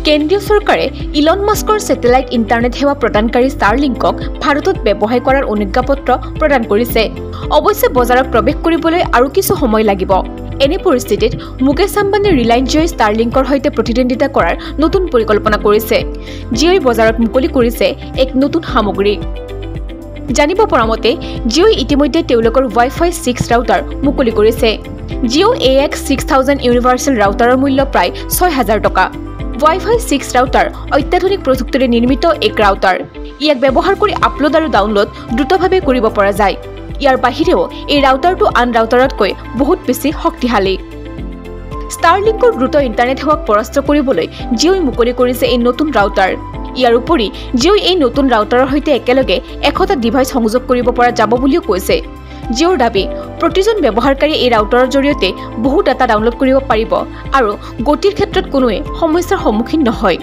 কেন্দ্ৰীয় চৰকাৰে ইলন মাস্কৰ স্যাটেলাইট ইণ্টাৰনেট সেৱা প্ৰদানকাৰী ষ্টাৰলিংকক ভাৰতত ব্যৱহাৰ কৰাৰ অনুজ্ঞাপত্ৰ প্ৰদান কৰিছে। অৱশ্যে বজাৰত প্ৰৱেশ কৰিবলৈ আৰু কিছু সময় লাগিব। এনে পৰিস্থিতিত মুকেশ আম্বানীয়ে ৰিলায়েন্স জিঅ'ই ষ্টাৰলিংকৰ সৈতে প্ৰতিদ্বন্দ্বিতা কৰাৰ নতুন পৰিকল্পনা কৰিছে। জিঅ'ই বজাৰত মুকলি কৰিছে এক নতুন সামগ্ৰী। জানিব পৰা মতে জিঅ'ই ইতিমধ্যে তেওঁলোকৰ ৱাই-ফাই 6 ৰাউটাৰ মুকলি কৰিছে। জিঅ' AX6000 ইউনিভাৰ্চেল ৰাউটাৰৰ মূল্য প্ৰায় 6000 টকা। ৱাই-ফাই 6 ৰাউটাৰ অত্যাধুনিক প্ৰযুক্তিৰে নিৰ্মিত এক ৰাউটাৰ। ইয়াক ব্যৱহাৰ কৰি আপলোড আৰু ডাউনলোড দ্ৰুতভাৱে কৰিব পৰা যায়। ইয়াৰ বাহিৰেও এই ৰাউটাৰটো আন ৰাউটাৰতকৈ বহুত বেছি শক্তিশালী। ষ্টাৰলিংকৰ দ্ৰুত ইণ্টাৰনেট সেৱাক পৰাস্ত কৰিবলৈ জিঅ'ই মুকলি কৰিছে এই নতুন ৰাউটাৰ। ইয়াৰ উপৰি জিঅ'ই এই নতুন ৰাউটাৰৰ সৈতে একেলগে 100টা ডিভাইচ সংযোগ কৰিব পৰা যাব বুলিও কৈছে। জিঅ'ৰ দাবী, প্ৰতিজন ব্যৱহাৰকাৰীয়ে এই ৰাউটাৰৰ জৰিয়তে বহু ডাটা ডাউনলোড কৰিব পাৰিব আৰু গতিৰ ক্ষেত্ৰত কোনোৱে সমস্যাৰ সন্মুখীন নহয়।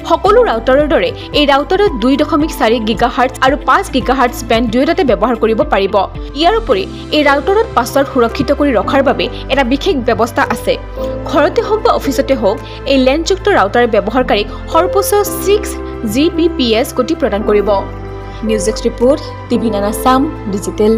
সকলো ৰাউটাৰৰ দৰে এই ৰাউটাৰত 2.4 গিগাহাৰ্টজ আৰু 5 গিগাহাৰ্টজ বেণ্ড দুয়োটাতে ব্যৱহাৰ কৰিব পাৰিব। ইয়াৰ উপৰি এই ৰাউটাৰত পাছৱৰ্ড সুৰক্ষিত কৰি ৰখাৰ বাবে এটা বিশেষ ব্যৱস্থা আছে। ঘৰতে হওক বা অফিচতে হওক এই লেন্সযুক্ত ৰাউটাৰে ব্যৱহাৰকাৰীক সৰ্বোচ্চ 6 Gbps গতি প্ৰদান কৰিব। নিউজ ডেস্ক ৰিপোৰ্ট, টিভি নানা আসাম ডিজিটেল।